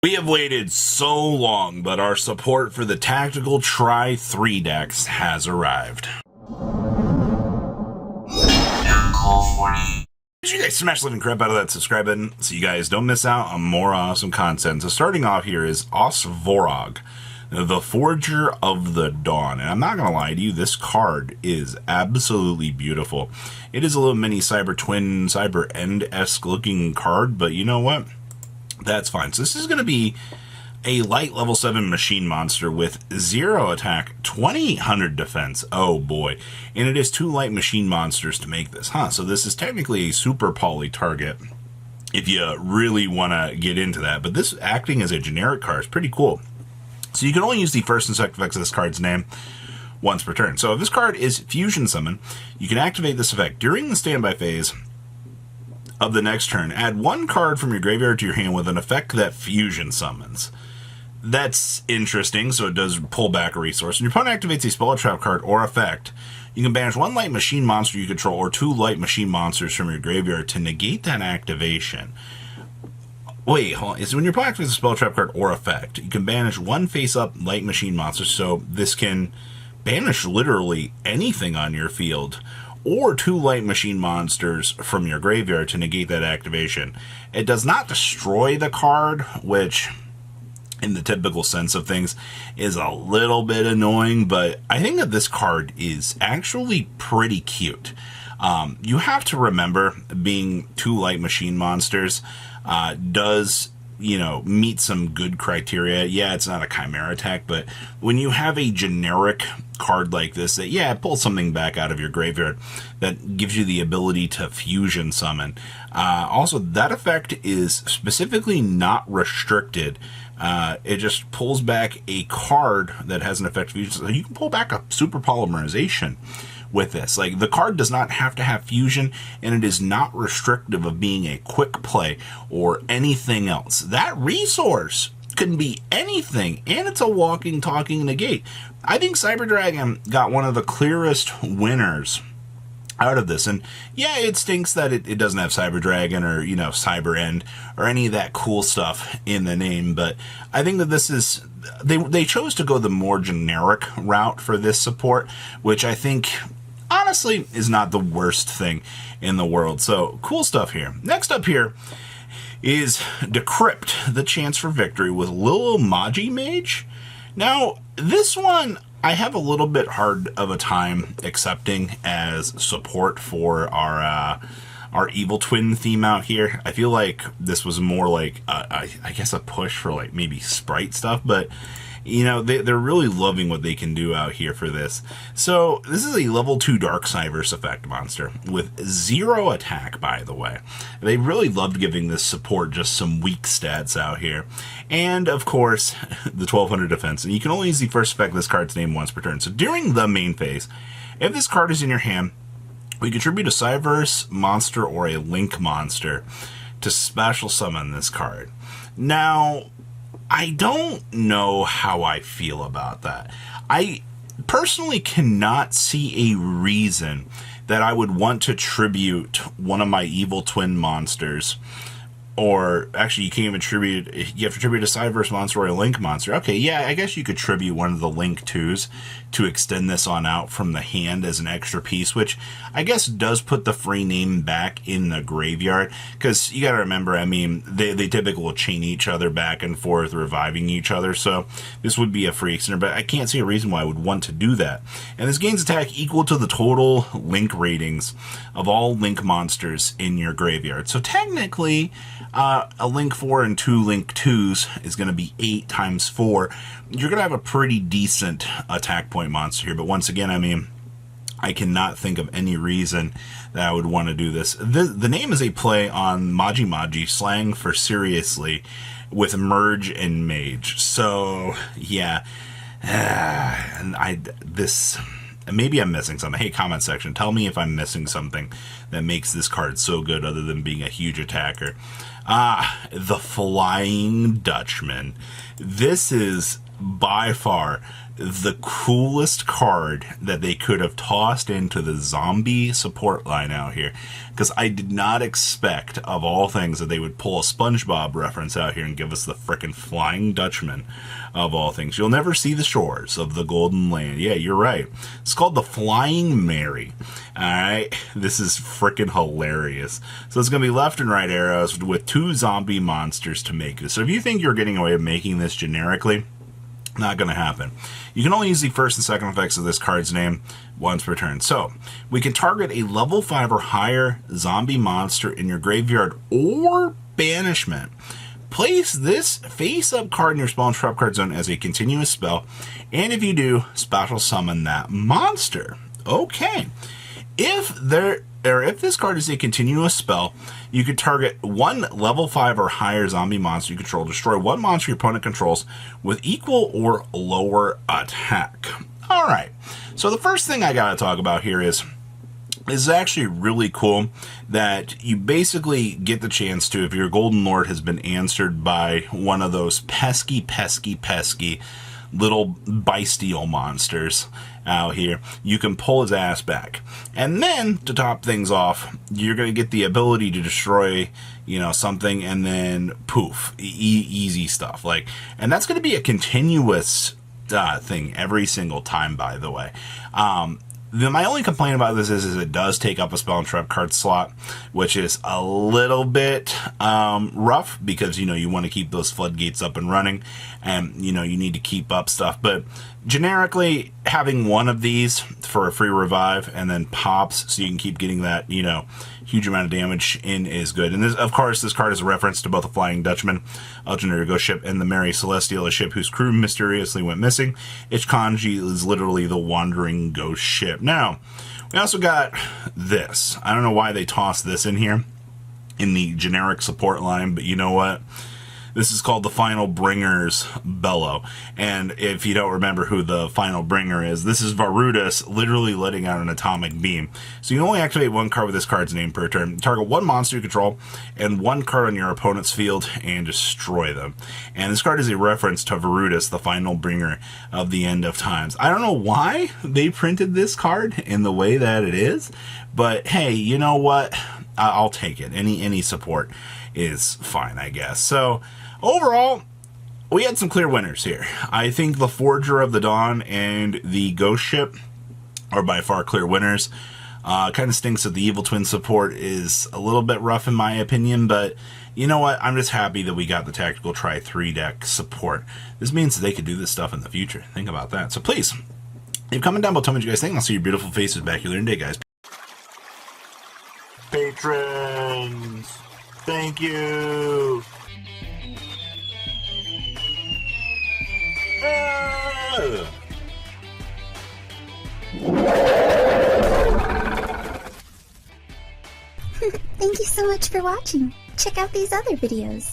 We have waited so long, but our support for the Tactical Tri-3 decks has arrived. Did you guys smash the living crap out of that subscribe button so you guys don't miss out on more awesome content? So starting off here is Voro, the Forger of the Dawn. And I'm not going to lie to you, this card is absolutely beautiful. It is a little mini Cyber Twin, Cyber End-esque looking card, but you know what? That's fine. So this is going to be a light level 7 machine monster with 0 attack, 2800 defense. Oh boy. And it is 2 light machine monsters to make this, huh? So this is technically a super poly target if you really want to get into that. But this acting as a generic card is pretty cool. So you can only use the first and second effects of this card's name once per turn. So if this card is Fusion Summon, you can activate this effect during the standby phase of the next turn. Add 1 card from your graveyard to your hand with an effect that Fusion summons. That's interesting, so it does pull back a resource. When your opponent activates a spell, trap card, or effect, you can banish 1 light machine monster you control or 2 light machine monsters from your graveyard to negate that activation. Wait, hold on. So when your opponent activates a spell, trap card, or effect, you can banish 1 face-up light machine monster, so this can banish literally anything on your field, or 2 light machine monsters from your graveyard to negate that activation. It does not destroy the card, which, in the typical sense of things, is a little bit annoying, but I think that this card is actually pretty cute. You have to remember, being 2 light machine monsters does, you know, meet some good criteria. Yeah, it's not a Chimera attack, but when you have a generic card like this that, yeah, pull something back out of your graveyard that gives you the ability to fusion summon. Also, that effect is specifically not restricted. It just pulls back a card that has an effect fusion. So you can pull back a super polymerization with this. Like, the card does not have to have fusion, and it is not restrictive of being a quick play or anything else. That resource can be anything, and it's a walking, talking negate. I think Cyber Dragon got one of the clearest winners out of this. And yeah, it stinks that it doesn't have Cyber Dragon or, you know, Cyber End or any of that cool stuff in the name, but I think that this is, they chose to go the more generic route for this support, which I think honestly is not the worst thing in the world. So cool stuff here. Next up here is Decrypt The Chance for Victory with Lil Magi Mage. Now, this one I have a little bit hard of a time accepting as support for our Evil Twin theme out here. I feel like this was more like, I guess, a push for like maybe sprite stuff, but you know, they're really loving what they can do out here for this. So this is a level 2 Darksiders effect monster with 0 attack, by the way. They really loved giving this support just some weak stats out here. And, of course, the 1200 defense. And you can only use the first effect of this card's name once per turn. So during the main phase, if this card is in your hand, we contribute a Cyverse monster or a Link monster to special summon this card. Now, I don't know how I feel about that. I personally cannot see a reason that I would want to tribute one of my Evil Twin monsters. Or, actually, you can't even tribute, you have to tribute a Cyverse monster or a Link monster. Okay, yeah, I guess you could tribute one of the Link 2s to extend this on out from the hand as an extra piece, which I guess does put the free name back in the graveyard. Because you gotta remember, I mean, they typically will chain each other back and forth, reviving each other, so this would be a free extender, but I can't see a reason why I would want to do that. And this gains attack equal to the total Link ratings of all Link monsters in your graveyard. So technically, a Link 4 and 2 Link 2s is going to be 8 times 4. You're going to have a pretty decent attack point monster here. But once again, I mean, I cannot think of any reason that I would want to do this. The name is a play on Magi Magi, slang for seriously, with Merge and Mage. So, yeah. Maybe I'm missing something. Hey, comment section, tell me if I'm missing something that makes this card so good other than being a huge attacker. The Flying Dutchman. This is by far the coolest card that they could have tossed into the zombie support line out here, because I did not expect, of all things, that they would pull a SpongeBob reference out here and give us the frickin' Flying Dutchman of all things. You'll never see the shores of the Golden Land. Yeah, you're right. It's called the Flying Mary. Alright, this is frickin' hilarious. So it's going to be left and right arrows with 2 zombie monsters to make this. So if you think you're getting away with making this generically, not going to happen. You can only use the first and second effects of this card's name once per turn. So, we can target a level 5 or higher zombie monster in your graveyard or banishment. Place this face-up card in your spell and trap card zone as a continuous spell, and if you do, special summon that monster. Okay. If this card is a continuous spell, you could target 1 level 5 or higher zombie monster you control. Destroy 1 monster your opponent controls with equal or lower attack. Alright, so the first thing I gotta talk about here is actually really cool that you basically get the chance to, if your Golden Lord has been answered by one of those pesky little bestial monsters out here, you can pull his ass back. And then, to top things off, you're going to get the ability to destroy, something, and then poof, easy stuff. And that's going to be a continuous thing every single time, by the way. My only complaint about this is it does take up a spell and trap card slot, which is a little bit rough, because you want to keep those floodgates up and running, and you need to keep up stuff. But generically, having one of these for a free revive and then pops, so you can keep getting that huge amount of damage in, is good. And this, of course, this card is a reference to both the Flying Dutchman, a legendary ghost ship, and the Mary Celestial, a ship whose crew mysteriously went missing. Its kanji is literally the wandering ghost ship. Now, we also got this. I don't know why they tossed this in here in the generic support line, but you know what? This is called the Final Bringer's Bellow. And if you don't remember who the Final Bringer is, this is Voro literally letting out an atomic beam. So you can only activate 1 card with this card's name per turn. Target 1 monster you control and 1 card on your opponent's field and destroy them. And this card is a reference to Voro, the Final Bringer of the End of Times. I don't know why they printed this card in the way that it is, but hey, you know what? I'll take it. Any support is fine, I guess. So overall, we had some clear winners here. I think the Forger of the Dawn and the Ghost Ship are by far clear winners. Kind of stinks that the Evil Twin support is a little bit rough in my opinion, but you know what? I'm just happy that we got the Tactical Try 3 deck support. This means that they could do this stuff in the future. Think about that. So please, leave a comment down below, tell me what you guys think. I'll see your beautiful faces back here later today, guys. Patrons, thank you. Thank you so much for watching. Check out these other videos.